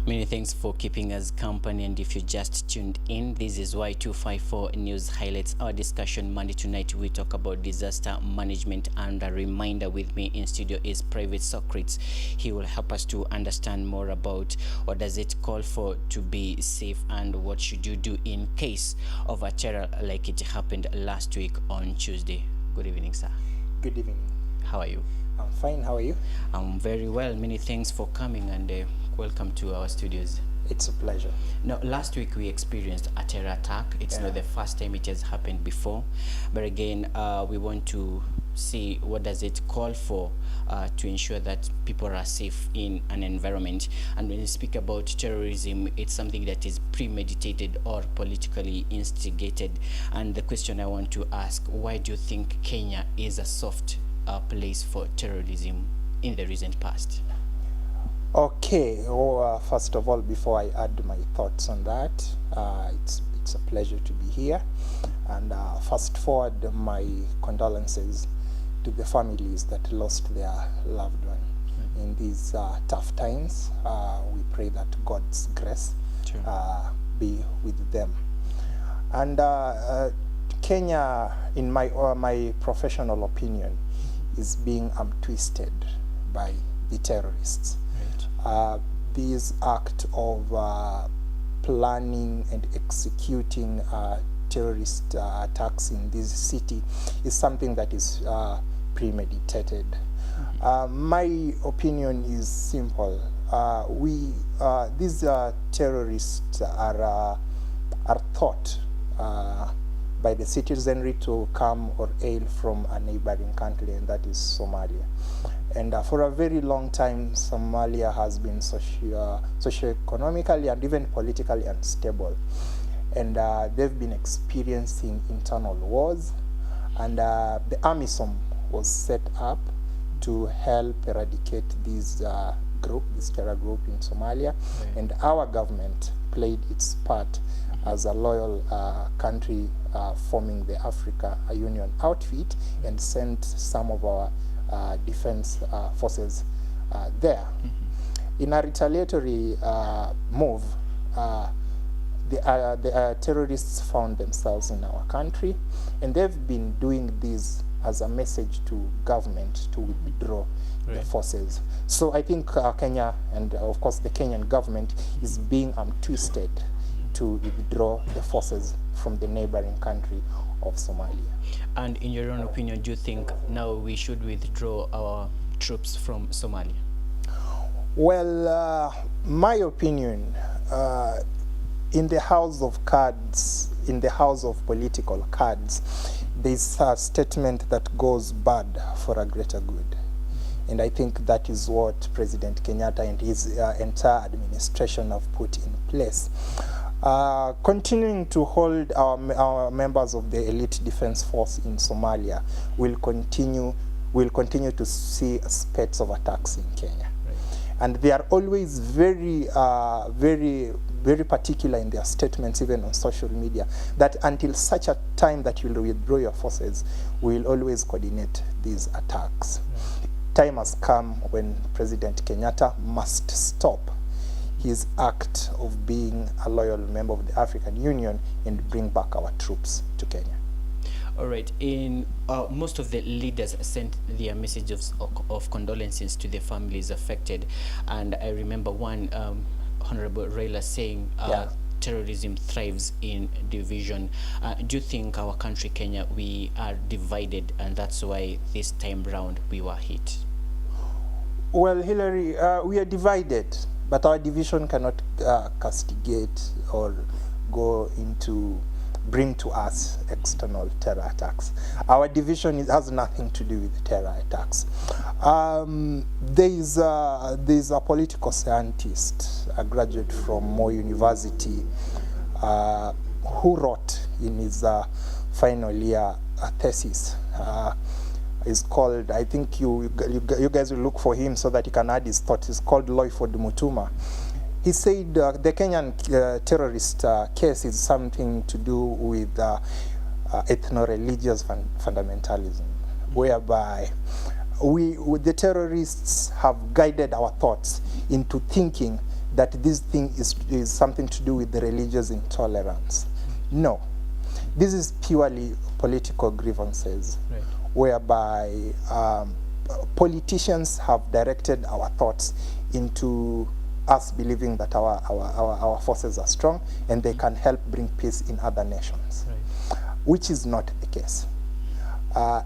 Many thanks for keeping us company, and if you just tuned in, this is Y254 News Highlights. Our discussion Monday tonight, we talk about disaster management, and a reminder with me in studio is Private Socrates. He will help us to understand more about what does it call for to be safe and what should you do in case of a terror like it happened last week on Tuesday. Good evening, sir. Good evening. How are you? I'm fine. How are you? I'm very well. Many thanks for coming, and welcome to our studios. It's a pleasure. Now, last week we experienced a terror attack. It's not the first time it has happened before, but again, we want to see what does it call for to ensure that people are safe in an environment. And when you speak about terrorism, it's something that is premeditated or politically instigated. And the question I want to ask, why do you think Kenya is a soft place for terrorism in the recent past? Okay. First of all, before I add my thoughts on that, it's a pleasure to be here. And fast forward my condolences to the families that lost their loved one in these tough times. We pray that God's grace be with them. And Kenya, in my professional opinion, is being twisted by the terrorists. This act of planning and executing terrorist attacks in this city is something that is premeditated. My opinion is simple. These terrorists are taught by the citizenry to come or hail from a neighboring country, and that is Somalia. And for a very long time, Somalia has been socio-economically and even politically unstable. And they've been experiencing internal wars. And the AMISOM was set up to help eradicate this terror group in Somalia. And our government played its part as a loyal country forming the Africa Union outfit and sent some of our defense forces there. In a retaliatory move, the terrorists found themselves in our country, and they've been doing this as a message to government to withdraw the forces. So I think Kenya, and of course the Kenyan government, is being twisted to withdraw the forces from the neighboring country of Somalia. And in your own opinion, do you think now we should withdraw our troops from Somalia? Well, my opinion, in the house of cards, in the house of political cards, there's a statement that goes bad for a greater good. And I think that is what President Kenyatta and his entire administration have put in place. Continuing to hold our members of the elite defense force in Somalia will continue to see spats of attacks in Kenya. And they are always very particular in their statements, even on social media, that until such a time that you will withdraw your forces, we will always coordinate these attacks. Time has come when President Kenyatta must stop his act of being a loyal member of the African Union and bring back our troops to Kenya. All right. In most of the leaders sent their messages of condolences to the families affected, and I remember one Honorable Raila saying terrorism thrives in division. Do you think our country, Kenya, we are divided, and that's why this time round we were hit? Well, Hillary, we are divided, but our division cannot castigate or bring to us external terror attacks. Our division has nothing to do with terror attacks. There's a political scientist, a graduate from Moi University, who wrote in his final year thesis. Is called, I think you guys will look for him so that he can add his thoughts. It's called Loyford Mutuma. He said the Kenyan terrorist case is something to do with ethno-religious fundamentalism, whereby the terrorists have guided our thoughts into thinking that this thing is something to do with the religious intolerance. No. This is purely political grievances, Right. whereby politicians have directed our thoughts into us believing that our forces are strong and they can help bring peace in other nations, Right. which is not the case.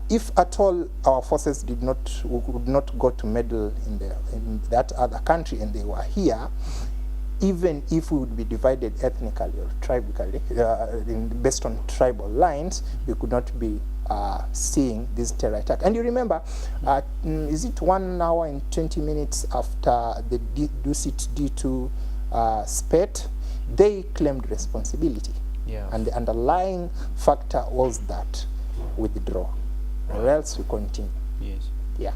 If at all our forces would not go to meddle in that other country and they were here, even if we would be divided ethnically or tribally, based on tribal lines, we could not be seeing this terror attack. And you remember, is it 1 hour and 20 minutes after the DUSIT D2 spat, they claimed responsibility. Yeah. And the underlying factor was that withdraw, or else we continue. Yes. Yeah.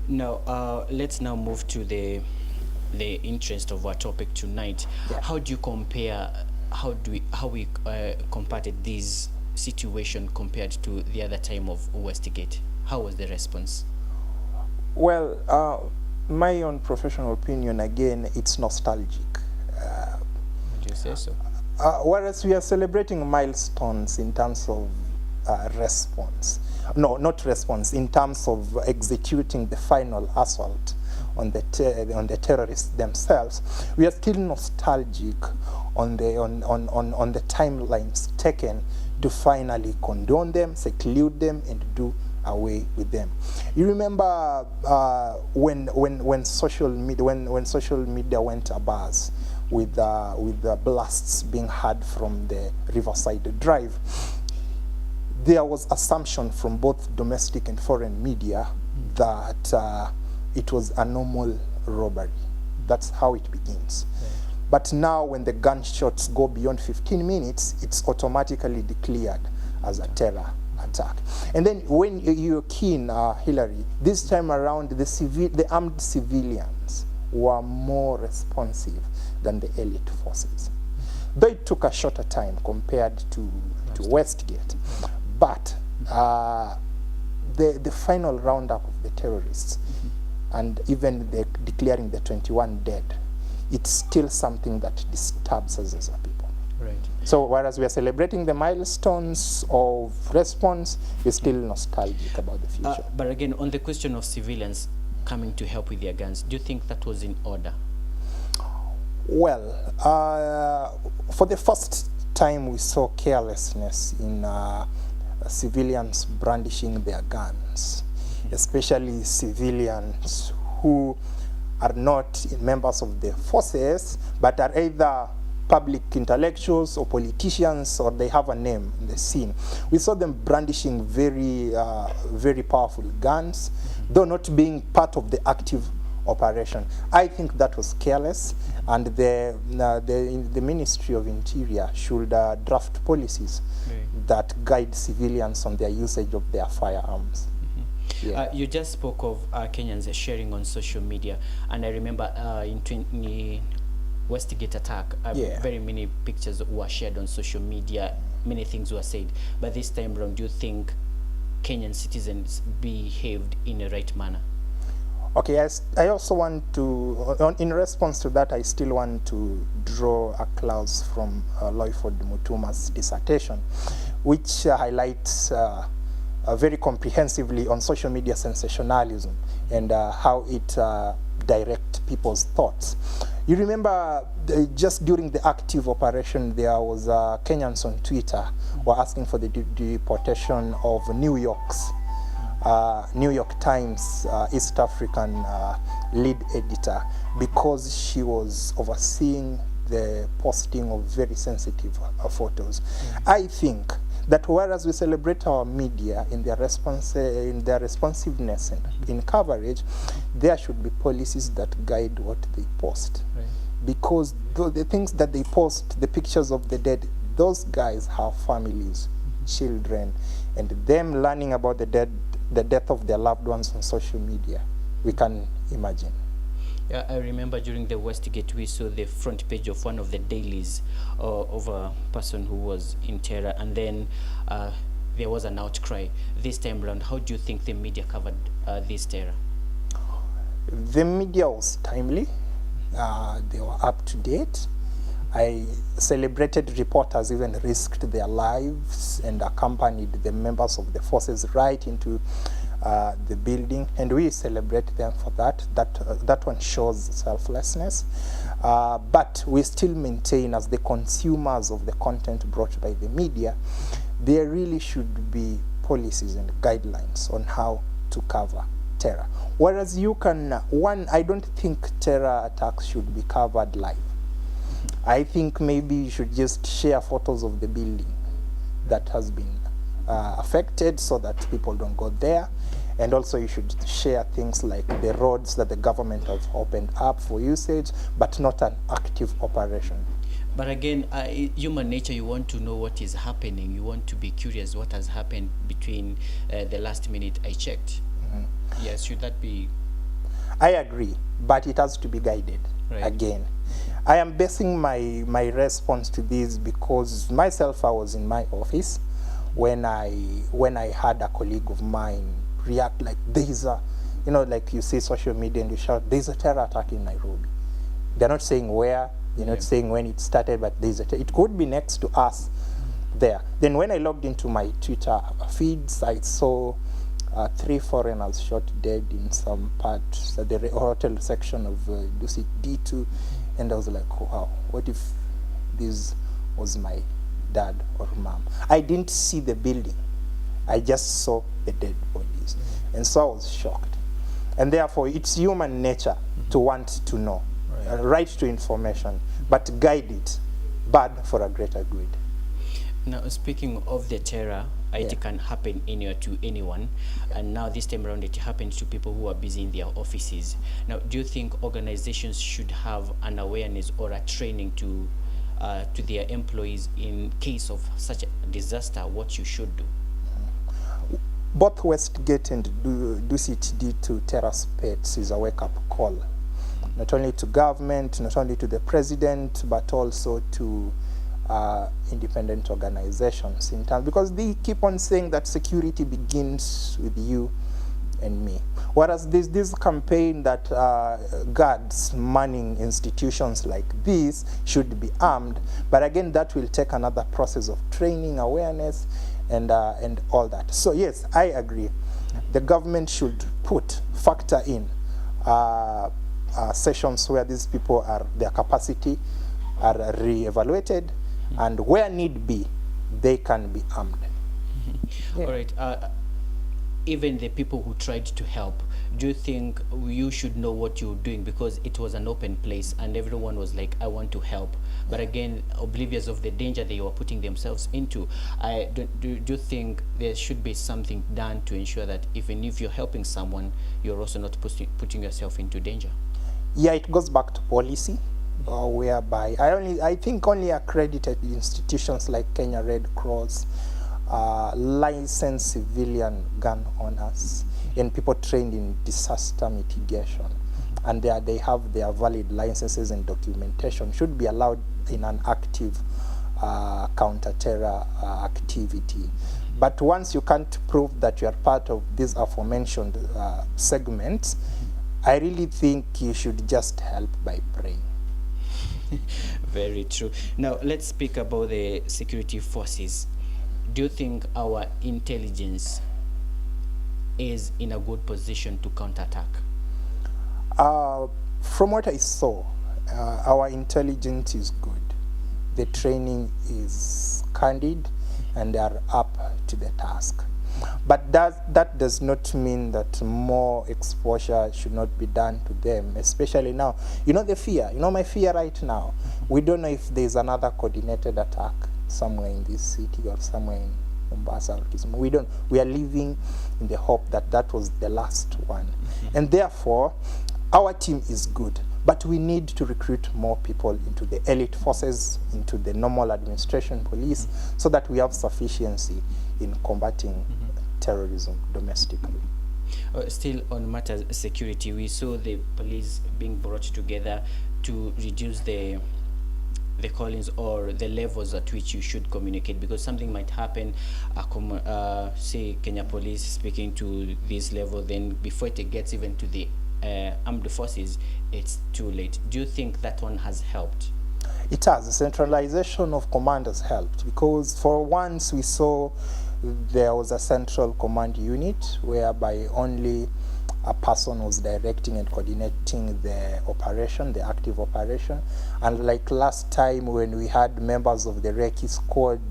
Now, let's now move to the interest of our topic tonight. Yeah. How do you compare? How we compared this situation compared to the other time of Westgate? How was the response? Well, my own professional opinion, again, it's nostalgic. Would you say so? Whereas we are celebrating milestones in terms of response. No, not response, in terms of executing the final assault on the terrorists themselves. We are still nostalgic on the timelines taken to finally condone them, seclude them, and do away with them. You remember when social media went abuzz with the blasts being heard from the Riverside Drive. There was assumption from both domestic and foreign media that it was a normal robbery. That's how it begins. Right. But now when the gunshots go beyond 15 minutes, it's automatically declared as a terror attack. And then when you're keen, Hillary, this time around the armed civilians were more responsive than the elite forces. Though it took a shorter time compared to Westgate, but the final roundup of the terrorists and even the declaring the 21 dead, it's still something that disturbs us as a people. Right. So whereas we are celebrating the milestones of response, we're still nostalgic about the future. But again, on the question of civilians coming to help with their guns, do you think that was in order? Well, for the first time we saw carelessness in civilians brandishing their guns, especially civilians who are not members of the forces, but are either public intellectuals or politicians, or they have a name in the scene. We saw them brandishing very, very powerful guns, though not being part of the active operation. I think that was careless, and the Ministry of Interior should draft policies that guide civilians on their usage of their firearms. Yeah. You just spoke of Kenyans sharing on social media, and I remember in Westgate attack, very many pictures were shared on social media, many things were said. But this time around, do you think Kenyan citizens behaved in a right manner? Okay, I also want to, in response to that, I still want to draw a clause from Loyford Mutuma's dissertation, which highlights very comprehensively on social media sensationalism and how it directs people's thoughts. You remember just during the active operation, there was Kenyans on Twitter were asking for the deportation of New York's New York Times East African lead editor, because she was overseeing the posting of very sensitive photos. I think that whereas we celebrate our media in their responsiveness and in coverage, there should be policies that guide what they post. Right. Because the things that they post, the pictures of the dead, those guys have families, children, and them learning about the death of their loved ones on social media, we can imagine. Yeah, I remember during the Westgate, we saw the front page of one of the dailies of a person who was in terror, and then there was an outcry. This time around, how do you think the media covered this terror? The media was timely, They were up to date. Celebrated reporters even risked their lives and accompanied the members of the forces right into the building, and we celebrate them for that. That one shows selflessness. But we still maintain, as the consumers of the content brought by the media, there really should be policies and guidelines on how to cover terror. Whereas you can, I don't think terror attacks should be covered live. I think maybe you should just share photos of the building that has been affected so that people don't go there. And also you should share things like the roads that the government has opened up for usage, but not an active operation. But again, human nature, you want to know what is happening. You want to be curious what has happened between the last minute I checked. Yes, should that be? I agree, but it has to be guided. Right. Again, I am basing my response to this because myself, I was in my office when I had a colleague of mine react like there's a, like you see social media and you shout, there's a terror attack in Nairobi. They're not saying where, they're not saying when it started, but there's it could be next to us there. Then when I logged into my Twitter feeds, I saw 3 foreigners shot dead in some part at the hotel section of DUSIT D2, and I was like, wow, what if this was my dad or mom? I didn't see the building, I just saw the dead bodies, and so I was shocked. And therefore, it's human nature to want to know, right to information, but guide it, bad for a greater good. Now, speaking of the terror, it can happen anywhere to anyone, and now this time around it happens to people who are busy in their offices. Now, do you think organizations should have an awareness or a training to their employees in case of such a disaster, what you should do? Both Westgate and DUSIT D2 terror spates is a wake-up call, not only to government, not only to the president, but also to independent organizations in terms, because they keep on saying that security begins with you and me. Whereas this campaign that guards manning institutions like this should be armed, but again that will take another process of training, awareness, and all that. So yes, I agree. The government should factor in sessions where these people their capacity are re-evaluated, and where need be, they can be armed. All right. Even the people who tried to help, do you think you should know what you're doing, because it was an open place and everyone was like, I want to help, but again oblivious of the danger they were putting themselves into? Do you think there should be something done to ensure that even if you're helping someone, you're also not putting yourself into danger? Yeah, it goes back to policy, whereby I think only accredited institutions like Kenya Red Cross, licensed civilian gun owners, and people trained in disaster mitigation, and they have their valid licenses and documentation, should be allowed in an active counter-terror activity. But once you can't prove that you are part of these aforementioned segments, I really think you should just help by praying. Very true. Now let's speak about the security forces. Do you think our intelligence is in a good position to counterattack? From what I saw, our intelligence is good. The training is candid, and they are up to the task. But that does not mean that more exposure should not be done to them, especially now. The fear, my fear right now. We don't know if there's another coordinated attack somewhere in this city or somewhere in Mombasa or Kisumu. We are living in the hope that that was the last one. And therefore, our team is good, but we need to recruit more people into the elite forces, into the normal administration police, so that we have sufficiency in combating terrorism domestically. Still on matters security, we saw the police being brought together to reduce the callings or the levels at which you should communicate, because something might happen, say Kenya Police speaking to this level, then before it gets even to the armed forces, it's too late. Do you think that one has helped? It has. The centralization of command has helped, because for once we saw there was a central command unit whereby only a person was directing and coordinating the operation, the active operation. And like last time when we had members of the Recce squad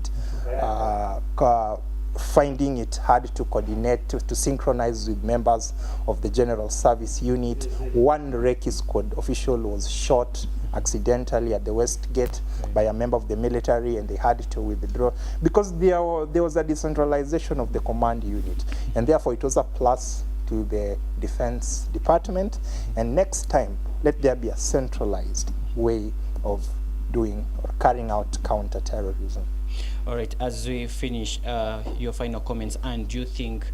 finding it hard to coordinate, to synchronize with members of the General Service Unit, one Recce squad official was shot accidentally at the West Gate by a member of the military, and they had to withdraw because there was a decentralization of the command unit, and therefore it was a plus to the Defense Department. And next time, let there be a centralized way of doing or carrying out counter-terrorism. All right, as we finish, your final comments, and do you think,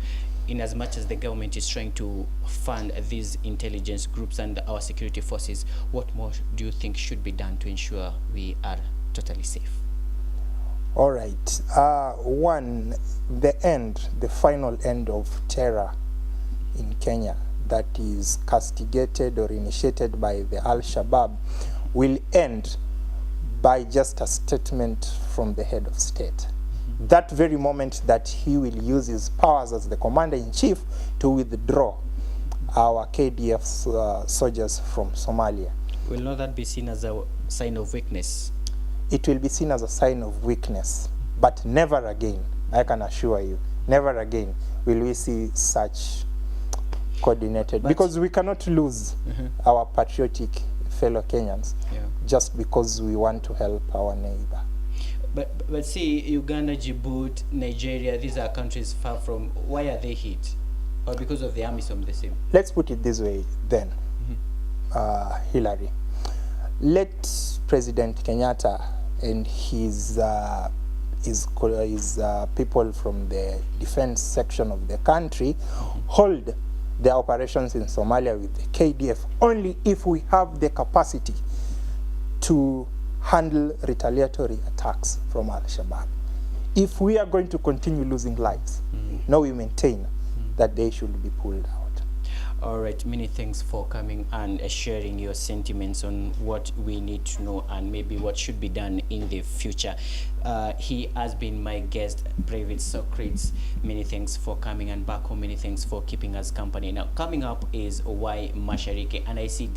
in as much as the government is trying to fund these intelligence groups and our security forces, what more do you think should be done to ensure we are totally safe? All right. One, the final end of terror in Kenya that is castigated or initiated by the Al-shabab will end by just a statement from the head of state. That very moment that he will use his powers as the commander-in-chief to withdraw our KDF soldiers from Somalia. Will not that be seen as a sign of weakness? It will be seen as a sign of weakness, but never again, I can assure you, never again will we see such coordinated, because we cannot lose our patriotic fellow Kenyans just because we want to help our neighbor. But see, Uganda, Djibouti, Nigeria, these are countries far from. Why are they hit? Or because of the AMISOM the same? Let's put it this way then, Hillary. Let President Kenyatta and his people from the defense section of the country hold their operations in Somalia with the KDF only if we have the capacity to handle retaliatory attacks from Al-Shabaab. If we are going to continue losing lives, now we maintain that they should be pulled out. All right, many thanks for coming and sharing your sentiments on what we need to know and maybe what should be done in the future. He has been my guest, Private Socrates. Many thanks for coming, and back home, many thanks for keeping us company. Now, coming up is Why Mashariki, and I see